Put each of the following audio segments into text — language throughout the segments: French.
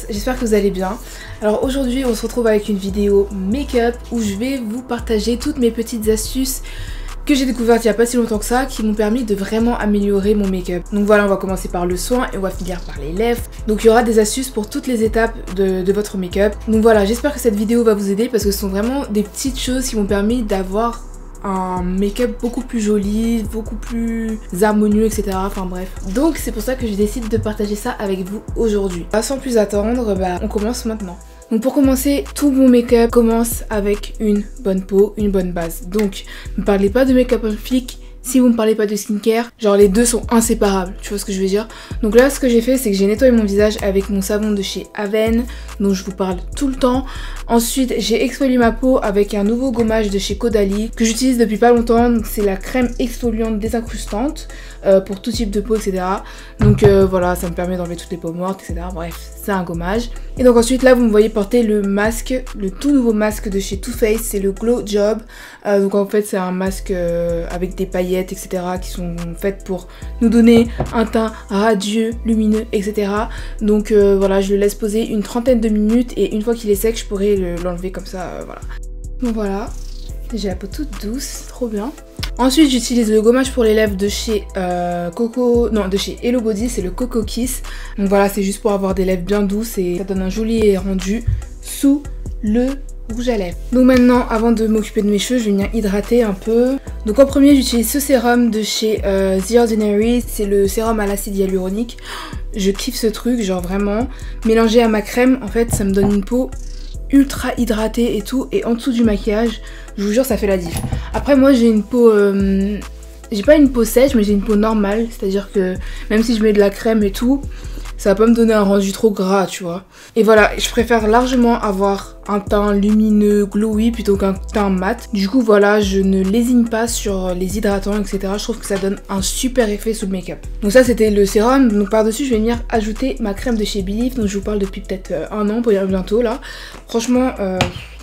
J'espère que vous allez bien. Alors aujourd'hui on se retrouve avec une vidéo make-up où je vais vous partager toutes mes petites astuces que j'ai découvertes il n'y a pas si longtemps que ça, qui m'ont permis de vraiment améliorer mon make-up. Donc voilà, on va commencer par le soin et on va finir par les lèvres. Donc il y aura des astuces pour toutes les étapes de votre make-up. Donc voilà, j'espère que cette vidéo va vous aider parce que ce sont vraiment des petites choses qui m'ont permis d'avoir un make-up beaucoup plus joli, beaucoup plus harmonieux, etc. Enfin bref. Donc c'est pour ça que je décide de partager ça avec vous aujourd'hui. Sans plus attendre, on commence maintenant. Donc pour commencer, tout mon make-up commence avec une bonne peau, une bonne base. Donc ne parlez pas de make-up en flic si vous ne parlez pas de skincare, genre les deux sont inséparables, tu vois ce que je veux dire. Donc là ce que j'ai fait c'est que j'ai nettoyé mon visage avec mon savon de chez Aven, dont je vous parle tout le temps. Ensuite j'ai exfolié ma peau avec un nouveau gommage de chez Caudalie que j'utilise depuis pas longtemps. Donc c'est la crème exfoliante désincrustante pour tout type de peau, etc. Donc voilà, ça me permet d'enlever toutes les peaux mortes, etc. Bref, c'est un gommage. Et donc ensuite là vous me voyez porter le masque, le tout nouveau masque de chez Too Faced, c'est le Glow Job. Donc en fait c'est un masque avec des paillettes, etc. qui sont faites pour nous donner un teint radieux, lumineux, etc. Donc voilà, je le laisse poser une trentaine de minutes et une fois qu'il est sec je pourrai l'enlever comme ça, voilà. Donc voilà, j'ai la peau toute douce, trop bien. Ensuite j'utilise le gommage pour les lèvres de chez de chez Hello Body, c'est le Coco Kiss. Donc voilà, c'est juste pour avoir des lèvres bien douces et ça donne un joli rendu sous le rouge à lèvres. Donc maintenant, avant de m'occuper de mes cheveux, je vais venir hydrater un peu. Donc en premier j'utilise ce sérum de chez The Ordinary, c'est le sérum à l'acide hyaluronique. Je kiffe ce truc, genre vraiment. Mélangé à ma crème, en fait ça me donne une peau ultra hydratée et tout, et en dessous du maquillage, je vous jure ça fait la diff. Après moi j'ai une peau, j'ai pas une peau sèche mais j'ai une peau normale, c'est à dire que même si je mets de la crème et tout, ça va pas me donner un rendu trop gras, tu vois. Et voilà, je préfère largement avoir un teint lumineux, glowy plutôt qu'un teint mat. Du coup voilà, je ne lésine pas sur les hydratants, etc. Je trouve que ça donne un super effet sous le make-up. Donc ça c'était le sérum. Donc par dessus je vais venir ajouter ma crème de chez Believe, dont je vous parle depuis peut-être un an, pour dire bientôt là. Franchement,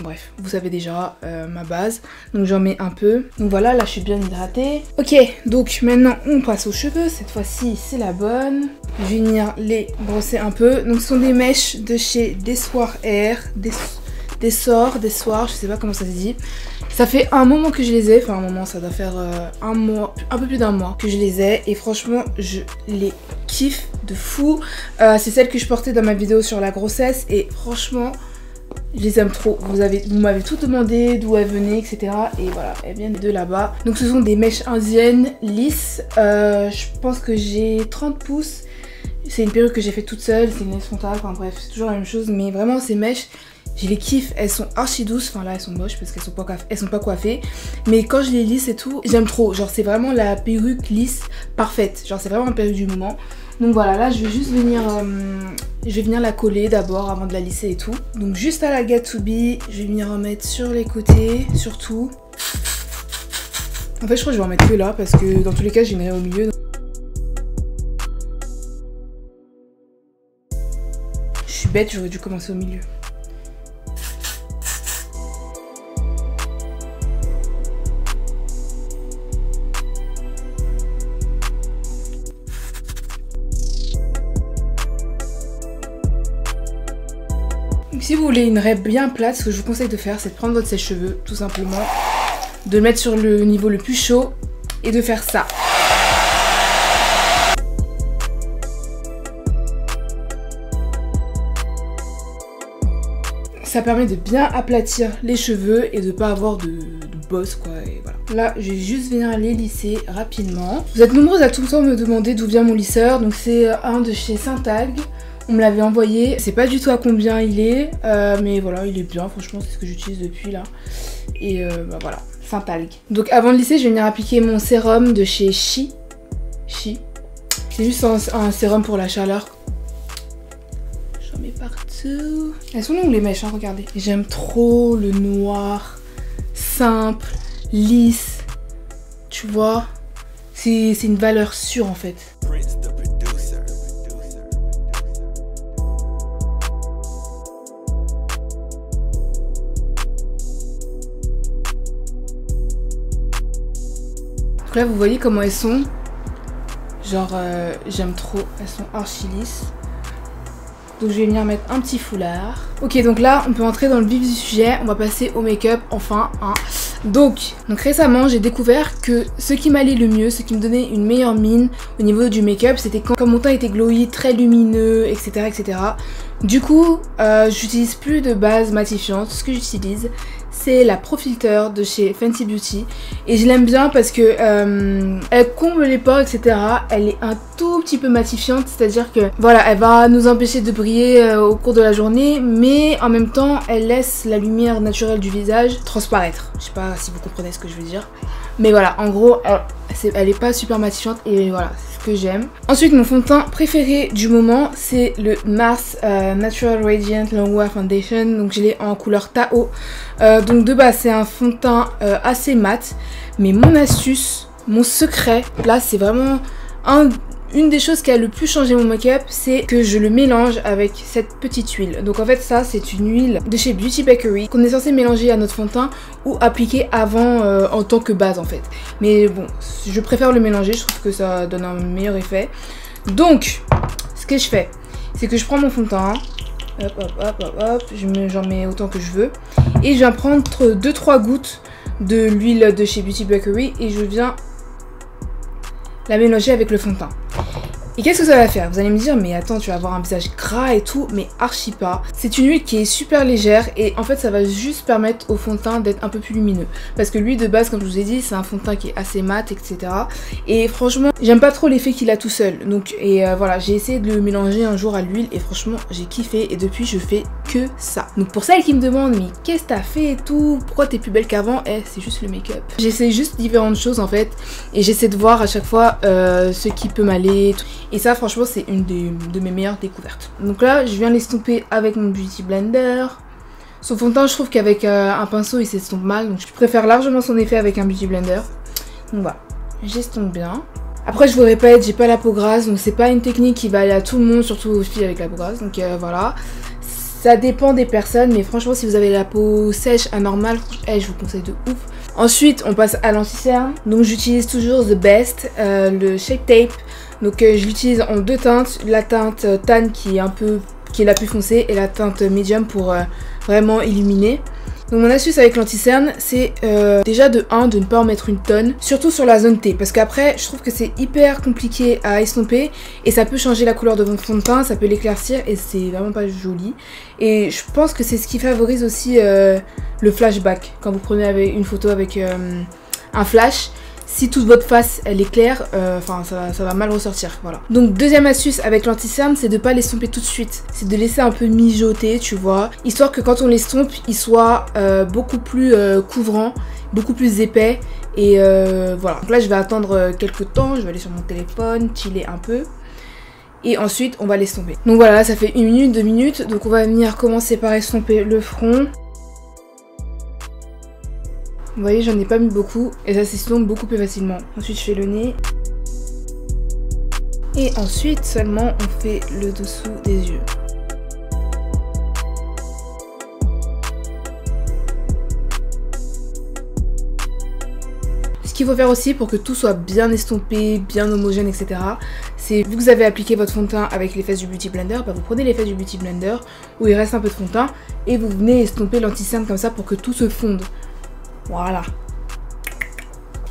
bref, vous savez déjà ma base. Donc j'en mets un peu. Donc voilà, là je suis bien hydratée. Ok, donc maintenant on passe aux cheveux. Cette fois-ci c'est la bonne. Je vais venir les brosser un peu. Donc ce sont des mèches de chez Dessoir Air, Dessor, je sais pas comment ça se dit. Ça fait un moment que je les ai, enfin un moment, ça doit faire un mois, un peu plus d'un mois que je les ai. Et franchement, je les kiffe de fou. C'est celle que je portais dans ma vidéo sur la grossesse. Et franchement, je les aime trop. Vous m'avez tout demandé, d'où elles venaient, etc. Et voilà, elles viennent de là-bas. Donc ce sont des mèches indiennes lisses. Je pense que j'ai 30 pouces. C'est une perruque que j'ai fait toute seule, c'est une laisse frontale, enfin bref, c'est toujours la même chose. Mais vraiment ces mèches, je les kiffe, elles sont archi douces. Enfin là elles sont moches parce qu'elles sont pas coiffées. Mais quand je les lisse et tout, j'aime trop. Genre c'est vraiment la perruque lisse parfaite. Genre c'est vraiment la perruque du moment. Donc voilà, là je vais juste venir, la coller d'abord avant de la lisser et tout. Donc juste à la Got To Be, je vais venir en mettre sur les côtés, surtout. En fait je crois que je vais en mettre que là parce que dans tous les cas j'ai une raie au milieu. Je suis bête, j'aurais dû commencer au milieu. Si vous voulez une raie bien plate, ce que je vous conseille de faire, c'est de prendre votre sèche-cheveux, tout simplement, de le mettre sur le niveau le plus chaud et de faire ça. Ça permet de bien aplatir les cheveux et de pas avoir de bosse quoi, et voilà. Là je vais juste venir les lisser rapidement. Vous êtes nombreuses à tout le temps me demander d'où vient mon lisseur. Donc c'est un de chez Syntag. On me l'avait envoyé, c'est pas du tout à combien il est, mais voilà, il est bien, franchement c'est ce que j'utilise depuis là. Et voilà, Syntag. Donc avant de lisser, je vais venir appliquer mon sérum de chez Chi. C'est juste un sérum pour la chaleur. J'en mets partout. Elles sont longues les mèches, hein, regardez. J'aime trop le noir, simple, lisse, tu vois. C'est une valeur sûre en fait. Donc là vous voyez comment elles sont. Genre j'aime trop, elles sont archi lisses. Donc je vais venir mettre un petit foulard. Ok, donc là on peut entrer dans le vif du sujet, on va passer au make-up enfin. Hein. Donc récemment j'ai découvert que ce qui m'allait le mieux, ce qui me donnait une meilleure mine au niveau du make-up, c'était quand mon teint était glowy, très lumineux, etc. etc. Du coup, j'utilise plus de base matifiante. Ce que j'utilise, c'est la Pro Filter de chez Fenty Beauty. Et je l'aime bien parce que elle comble les pores, etc. Elle est un tout petit peu matifiante, c'est-à-dire que voilà, elle va nous empêcher de briller au cours de la journée, mais en même temps, elle laisse la lumière naturelle du visage transparaître. Je sais pas si vous comprenez ce que je veux dire. Mais voilà, en gros, elle est pas super matifiante et voilà, c'est ce que j'aime. Ensuite, mon fond de teint préféré du moment, c'est le Mars Natural Radiant Longwear Foundation. Donc je l'ai en couleur Tao. Donc de base, c'est un fond de teint assez mat. Mais mon astuce, mon secret, là, c'est vraiment une des choses qui a le plus changé mon make-up, c'est que je le mélange avec cette petite huile. Donc en fait ça c'est une huile de chez Beauty Bakery qu'on est censé mélanger à notre fond de teint ou appliquer avant en tant que base en fait. Mais bon, je préfère le mélanger, je trouve que ça donne un meilleur effet. Donc ce que je fais, c'est que je prends mon fond de teint, hop hop hop hop hop, j'en mets autant que je veux. Et je viens prendre 2-3 gouttes de l'huile de chez Beauty Bakery et je viens la mélanger avec le fond de teint. Et qu'est-ce que ça va faire? Vous allez me dire, mais attends, tu vas avoir un visage gras et tout, mais archi pas. C'est une huile qui est super légère et en fait ça va juste permettre au fond de teint d'être un peu plus lumineux. Parce que l'huile de base, comme je vous ai dit, c'est un fond de teint qui est assez mat, etc. Et franchement, j'aime pas trop l'effet qu'il a tout seul. Donc, voilà, j'ai essayé de le mélanger un jour à l'huile et franchement, j'ai kiffé et depuis, je fais que ça. Donc pour celles qui me demandent, mais qu'est-ce que t'as fait et tout? Pourquoi t'es plus belle qu'avant? C'est juste le make-up. J'essaie juste différentes choses en fait et j'essaie de voir à chaque fois ce qui peut m'aller. Et ça franchement c'est une de mes meilleures découvertes. Donc là je viens l'estomper avec mon Beauty Blender. Son fond de teint je trouve qu'avec un pinceau il s'estompe mal. Donc je préfère largement son effet avec un Beauty Blender. Donc voilà, j'estompe bien. Après je vous répète, j'ai pas la peau grasse. Donc c'est pas une technique qui va aller à tout le monde, surtout aux filles avec la peau grasse. Donc voilà. Ça dépend des personnes, mais franchement si vous avez la peau sèche, anormale, je vous conseille de ouf. Ensuite on passe à l'anti-cerne. Donc j'utilise toujours The Best, le Shape Tape. Donc je l'utilise en deux teintes, la teinte tan qui est la plus foncée et la teinte medium pour vraiment illuminer. Donc mon astuce avec l'anti-cerne c'est déjà de ne pas en mettre une tonne, surtout sur la zone T, parce qu'après je trouve que c'est hyper compliqué à estomper et ça peut changer la couleur de votre fond de teint, ça peut l'éclaircir et c'est vraiment pas joli. Et je pense que c'est ce qui favorise aussi le flashback, quand vous prenez une photo avec un flash. Si toute votre face elle est claire, ça va mal ressortir, voilà. Donc deuxième astuce avec l'anti-cerne, c'est de pas l'estomper tout de suite. C'est de laisser un peu mijoter, tu vois. Histoire que quand on l'estompe, il soit beaucoup plus couvrant, beaucoup plus épais. Et voilà. Donc là je vais attendre quelques temps, je vais aller sur mon téléphone, chiller un peu. Et ensuite on va l'estomper. Donc voilà, là, ça fait 1 minute, 2 minutes. Donc on va venir commencer par estomper le front. Vous voyez, j'en ai pas mis beaucoup et ça s'estompe beaucoup plus facilement. Ensuite, je fais le nez. Et ensuite, seulement, on fait le dessous des yeux. Ce qu'il faut faire aussi pour que tout soit bien estompé, bien homogène, etc. C'est, vu que vous avez appliqué votre fond de teint avec les fesses du Beauty Blender, vous prenez les fesses du Beauty Blender où il reste un peu de fond de teint et vous venez estomper l'anti-cerne comme ça pour que tout se fonde. Voilà.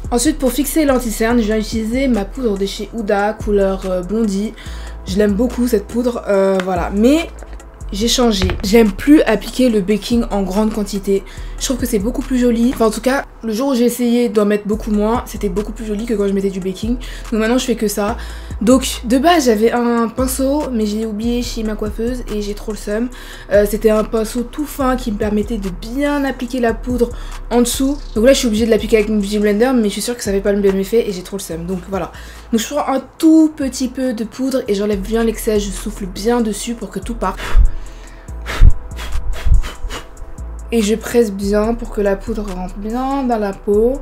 Ensuite pour fixer l'anti-cerne, je viens utiliser ma poudre de chez Huda, couleur Blondie. Je l'aime beaucoup cette poudre, voilà. Mais j'ai changé. J'aime plus appliquer le baking en grande quantité. Je trouve que c'est beaucoup plus joli. Enfin en tout cas, le jour où j'ai essayé d'en mettre beaucoup moins, c'était beaucoup plus joli que quand je mettais du baking. Donc maintenant je fais que ça. Donc de base j'avais un pinceau, mais j'ai oublié chez ma coiffeuse et j'ai trop le seum. C'était un pinceau tout fin qui me permettait de bien appliquer la poudre en dessous. Donc là je suis obligée de l'appliquer avec mon Beauty Blender, mais je suis sûre que ça fait pas le même effet et j'ai trop le seum. Donc voilà. Donc je prends un tout petit peu de poudre et j'enlève bien l'excès, je souffle bien dessus pour que tout parte. Et je presse bien pour que la poudre rentre bien dans la peau.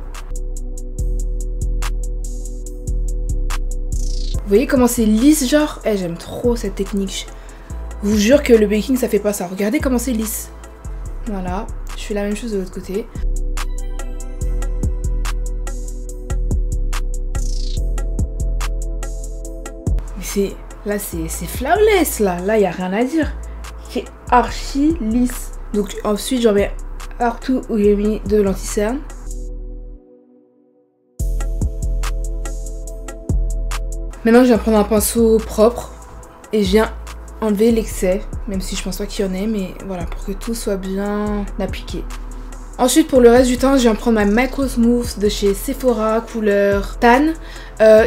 Vous voyez comment c'est lisse genre? J'aime trop cette technique. Je vous jure que le baking ça fait pas ça. Regardez comment c'est lisse. Voilà, je fais la même chose de l'autre côté. C'est Là c'est flawless là. Là y a rien à dire. C'est archi lisse. Donc ensuite j'en mets partout où j'ai mis de l'anti-cerne. Maintenant je viens prendre un pinceau propre et je viens enlever l'excès, même si je pense pas qu'il y en ait, mais voilà, pour que tout soit bien appliqué. Ensuite pour le reste du teint, je viens prendre ma Micro Smooth de chez Sephora, couleur tan.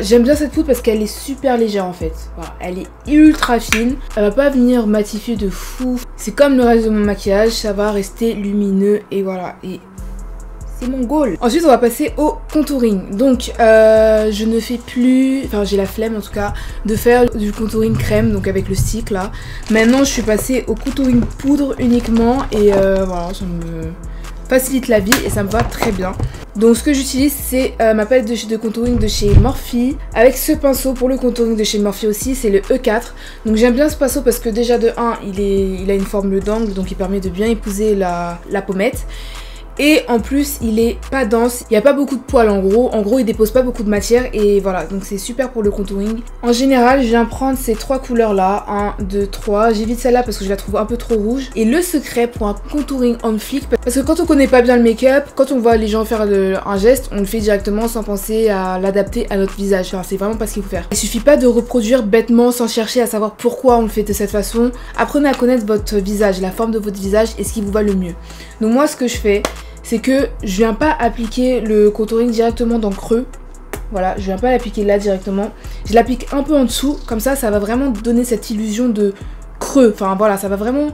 J'aime bien cette poudre parce qu'elle est super légère en fait. Voilà, elle est ultra fine. Elle va pas venir matifier de fou. C'est comme le reste de mon maquillage, ça va rester lumineux et voilà. Et c'est mon goal. Ensuite on va passer au contouring. Donc je ne fais plus, enfin j'ai la flemme en tout cas, de faire du contouring crème, donc avec le stick là. Maintenant je suis passée au contouring poudre uniquement et voilà, ça me facilite la vie et ça me va très bien. Donc ce que j'utilise c'est ma palette de contouring de chez Morphe avec ce pinceau pour le contouring de chez Morphe aussi, c'est le E4. Donc j'aime bien ce pinceau parce que déjà de 1 il a une forme d'angle, donc il permet de bien épouser la pommette. Et en plus il est pas dense, il n'y a pas beaucoup de poils en gros il dépose pas beaucoup de matière et voilà, donc c'est super pour le contouring. En général je viens prendre ces 3 couleurs là, 1, 2, 3, j'évite celle-là parce que je la trouve un peu trop rouge. Et le secret pour un contouring on flic, parce que quand on connaît pas bien le make-up, quand on voit les gens faire un geste, on le fait directement sans penser à l'adapter à notre visage, enfin, c'est vraiment pas ce qu'il faut faire. Il suffit pas de reproduire bêtement sans chercher à savoir pourquoi on le fait de cette façon. Apprenez à connaître votre visage, la forme de votre visage et ce qui vous va le mieux. Donc moi ce que je fais, c'est que je viens pas appliquer le contouring directement dans le creux. Voilà, je viens pas l'appliquer là directement. Je l'applique un peu en dessous, comme ça va vraiment donner cette illusion de creux. Enfin voilà, ça va vraiment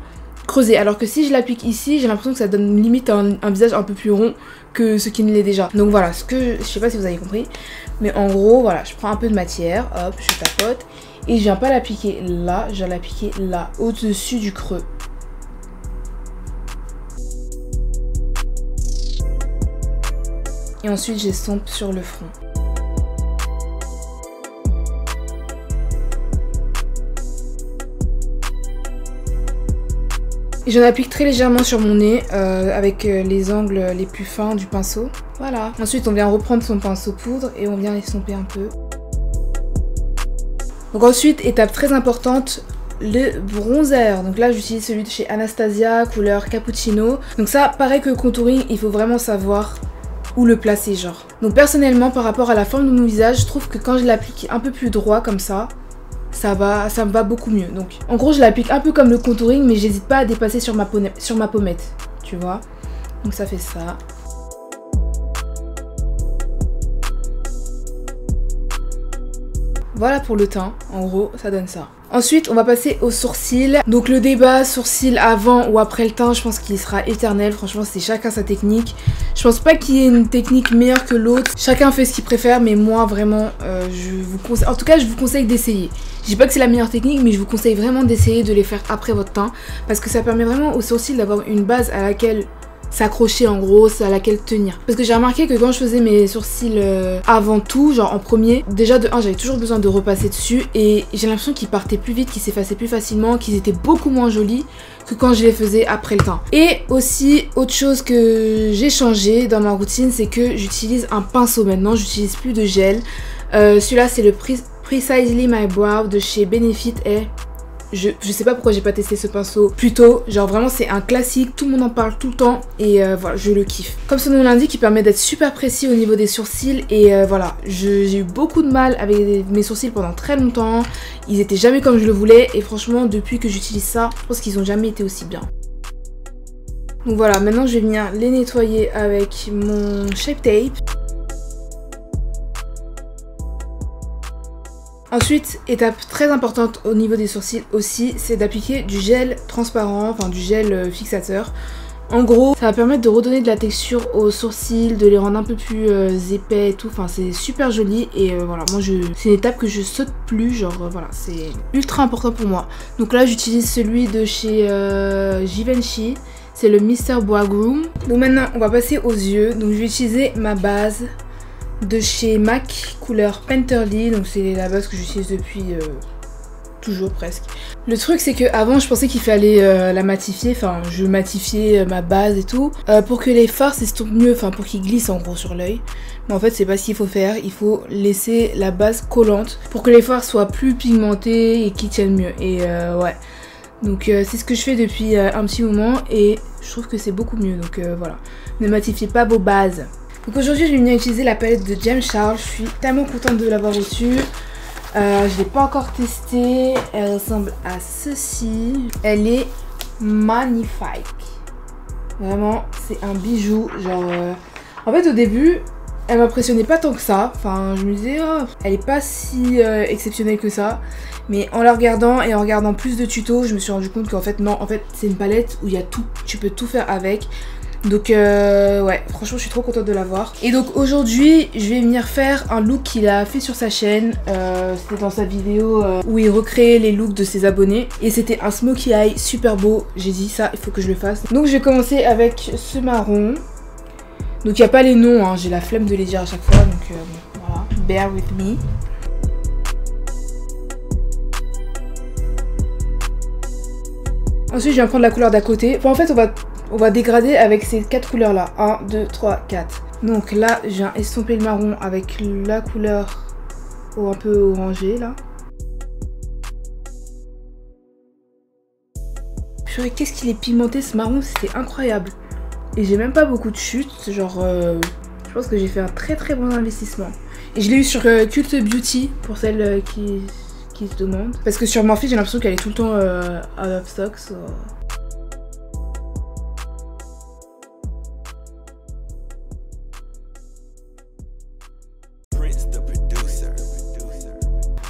creuser. Alors que si je l'applique ici, j'ai l'impression que ça donne limite un visage un peu plus rond que ce qui ne l'est déjà. Donc voilà, je sais pas si vous avez compris. Mais en gros, voilà, je prends un peu de matière, hop, je tapote. Et je viens pas l'appliquer là, je viens l'appliquer là, au-dessus du creux. Et ensuite j'estompe sur le front. Et j'en applique très légèrement sur mon nez avec les angles les plus fins du pinceau. Voilà. Ensuite on vient reprendre son pinceau poudre et on vient l'estomper un peu. Donc ensuite, étape très importante, le bronzer. Donc là j'utilise celui de chez Anastasia, couleur cappuccino. Donc ça, pareil que le contouring, il faut vraiment savoir où le placer genre. Donc personnellement par rapport à la forme de mon visage, je trouve que quand je l'applique un peu plus droit comme ça me va beaucoup mieux. Donc en gros je l'applique un peu comme le contouring mais j'hésite pas à dépasser sur ma pommette, tu vois. Donc ça fait ça. Voilà pour le teint, en gros ça donne ça. Ensuite on va passer aux sourcils. Donc le débat sourcils avant ou après le teint, je pense qu'il sera éternel. Franchement c'est chacun sa technique. Je pense pas qu'il y ait une technique meilleure que l'autre. Chacun fait ce qu'il préfère, mais moi vraiment je vous conseille, en tout cas je vous conseille d'essayer. Je dis pas que c'est la meilleure technique, mais je vous conseille vraiment d'essayer de les faire après votre teint, parce que ça permet vraiment aux sourcils d'avoir une base à laquelle s'accrocher, en gros, à laquelle tenir. Parce que j'ai remarqué que quand je faisais mes sourcils avant tout, genre en premier, déjà de 1 j'avais toujours besoin de repasser dessus et j'ai l'impression qu'ils partaient plus vite, qu'ils s'effaçaient plus facilement, qu'ils étaient beaucoup moins jolis que quand je les faisais après le teint. Et aussi autre chose que j'ai changé dans ma routine, c'est que j'utilise un pinceau maintenant, j'utilise plus de gel. Celui-là c'est le Precisely My Brow de chez Benefit et je sais pas pourquoi j'ai pas testé ce pinceau plus tôt, genre vraiment c'est un classique, tout le monde en parle tout le temps et voilà, je le kiffe. Comme son nom l'indique, il permet d'être super précis au niveau des sourcils et voilà, j'ai eu beaucoup de mal avec mes sourcils pendant très longtemps, ils étaient jamais comme je le voulais et franchement depuis que j'utilise ça, je pense qu'ils ont jamais été aussi bien. Donc voilà, maintenant je vais venir les nettoyer avec mon Shape Tape. Ensuite, étape très importante au niveau des sourcils aussi, c'est d'appliquer du gel transparent, enfin du gel fixateur. En gros, ça va permettre de redonner de la texture aux sourcils, de les rendre un peu plus épais et tout. Enfin, c'est super joli et voilà, moi c'est une étape que je saute plus, genre voilà, c'est ultra important pour moi. Donc là, j'utilise celui de chez Givenchy, c'est le Mr. Bois Groom. Donc maintenant, on va passer aux yeux. Donc je vais utiliser ma base de chez MAC, couleur Painterly, donc c'est la base que j'utilise depuis toujours presque. Le truc c'est que avant je pensais qu'il fallait la matifier, enfin je matifiais ma base et tout, pour que les fards s'estompent mieux, enfin pour qu'ils glissent en gros sur l'œil. Mais en fait c'est pas ce qu'il faut faire, il faut laisser la base collante pour que les fards soient plus pigmentés et qu'ils tiennent mieux. Et ouais, donc c'est ce que je fais depuis un petit moment et je trouve que c'est beaucoup mieux, donc voilà. Ne matifiez pas vos bases. Donc aujourd'hui je vais venir utiliser la palette de James Charles, je suis tellement contente de l'avoir reçue. Je ne l'ai pas encore testée, elle ressemble à ceci. Elle est magnifique. Vraiment, c'est un bijou. Genre, en fait au début, elle m'impressionnait pas tant que ça. Enfin, je me disais, oh, elle est pas si exceptionnelle que ça. Mais en la regardant et en regardant plus de tutos, je me suis rendu compte qu'en fait non, en fait c'est une palette où il y a tout, tu peux tout faire avec. Donc ouais, franchement je suis trop contente de l'avoir. Et donc aujourd'hui je vais venir faire un look qu'il a fait sur sa chaîne. C'était dans sa vidéo où il recréait les looks de ses abonnés. Et c'était un smokey eye super beau. J'ai dit ça, il faut que je le fasse. Donc je vais commencer avec ce marron. Donc il n'y a pas les noms, hein, j'ai la flemme de les dire à chaque fois. Donc voilà, bear with me. Ensuite je viens prendre la couleur d'à côté. Enfin en fait on va dégrader avec ces 4 couleurs là. 1, 2, 3, 4. Donc là, je viens estomper le marron avec la couleur un peu orangée là. Purée, qu'est-ce qu'il est pigmenté ce marron, c'était incroyable. Et j'ai même pas beaucoup de chutes, genre je pense que j'ai fait un très bon investissement. Et je l'ai eu sur Cult Beauty pour celles qui se demandent. Parce que sur Morphe j'ai l'impression qu'elle est tout le temps out of stock. So...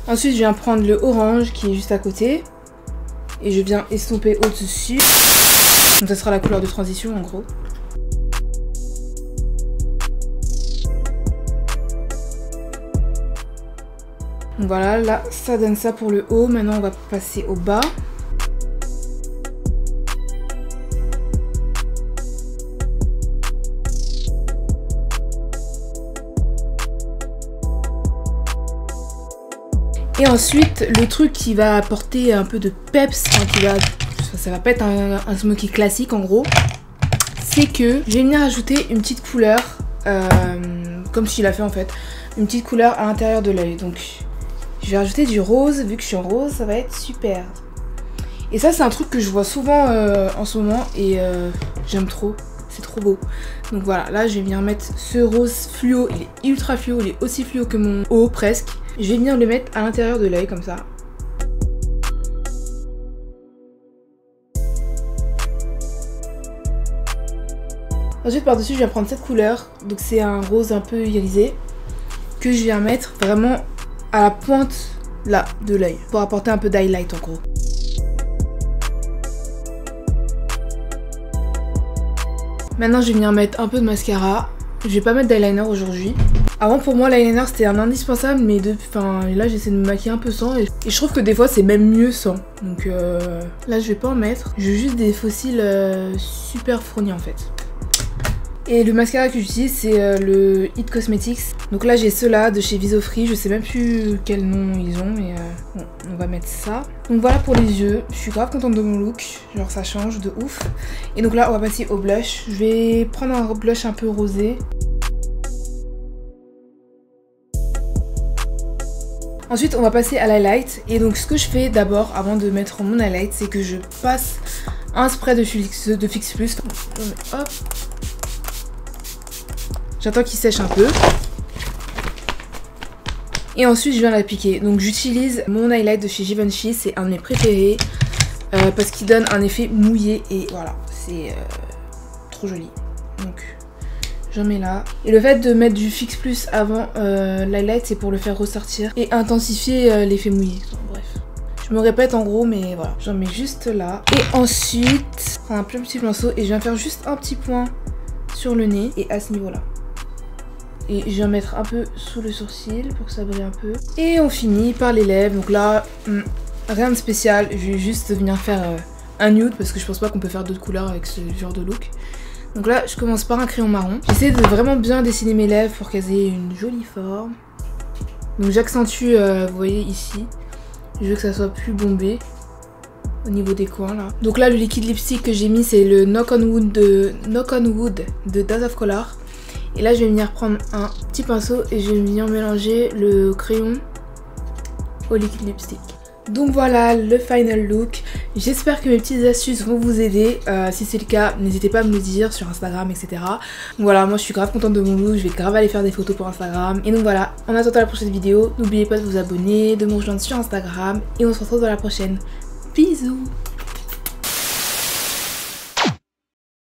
Ensuite je viens prendre le orange qui est juste à côté et je viens estomper au-dessus. Donc ça sera la couleur de transition en gros. Donc voilà, là ça donne ça pour le haut. Maintenant on va passer au bas. Et ensuite, le truc qui va apporter un peu de peps, enfin ça va pas être un smokey classique en gros, c'est que je vais venir ajouter une petite couleur, comme je l'ai fait en fait, une petite couleur à l'intérieur de l'œil. Donc je vais rajouter du rose, vu que je suis en rose, ça va être super. Et ça c'est un truc que je vois souvent en ce moment et j'aime trop, c'est trop beau. Donc voilà, là je vais venir mettre ce rose fluo, il est ultra fluo, il est aussi fluo que mon haut presque. Je vais venir le mettre à l'intérieur de l'œil comme ça. Ensuite par-dessus je viens prendre cette couleur, donc c'est un rose un peu irisé, que je viens mettre vraiment à la pointe là de l'œil, pour apporter un peu d'highlight en gros. Maintenant je vais venir mettre un peu de mascara. Je vais pas mettre d'eyeliner aujourd'hui. Avant pour moi l'eyeliner c'était un indispensable, mais là j'essaie de me maquiller un peu sans et je trouve que des fois c'est même mieux sans. Donc là je vais pas en mettre. J'ai juste des faux cils super fournis en fait. Et le mascara que j'utilise c'est le It Cosmetics. Donc là j'ai ceux-là de chez Visofree, je sais même plus quel nom ils ont, mais bon, on va mettre ça. Donc voilà pour les yeux, je suis grave contente de mon look, genre ça change de ouf. Et donc là on va passer au blush, je vais prendre un blush un peu rosé. Ensuite on va passer à l'highlight, et donc ce que je fais d'abord avant de mettre mon highlight, c'est que je passe un spray de Fix Plus. Hop. J'attends qu'il sèche un peu. Et ensuite je viens l'appliquer. Donc j'utilise mon highlight de chez Givenchy, c'est un de mes préférés. Parce qu'il donne un effet mouillé et voilà, c'est trop joli. Donc j'en mets là. Et le fait de mettre du Fix Plus avant l'highlight, c'est pour le faire ressortir et intensifier l'effet mouillé. Enfin, bref. Je me répète en gros, mais voilà. J'en mets juste là. Et ensuite, un plus petit pinceau et je viens faire juste un petit point sur le nez et à ce niveau-là. Et je viens mettre un peu sous le sourcil pour que ça brille un peu. Et on finit par les lèvres. Donc là, rien de spécial. Je vais juste venir faire un nude parce que je pense pas qu'on peut faire d'autres couleurs avec ce genre de look. Donc là, je commence par un crayon marron. J'essaie de vraiment bien dessiner mes lèvres pour qu'elles aient une jolie forme. Donc j'accentue, vous voyez ici, Je veux que ça soit plus bombé au niveau des coins là. Donc là le liquide lipstick que j'ai mis c'est le Knock on Wood de Dose of Color. Et là je vais venir prendre un petit pinceau et je vais venir mélanger le crayon au liquide lipstick. Donc voilà le final look. J'espère que mes petites astuces vont vous aider. Si c'est le cas, n'hésitez pas à me le dire sur Instagram, etc. Voilà, moi je suis grave contente de mon look. Je vais grave aller faire des photos pour Instagram. Et donc voilà, en attendant la prochaine vidéo, n'oubliez pas de vous abonner, de me rejoindre sur Instagram. Et on se retrouve dans la prochaine. Bisous!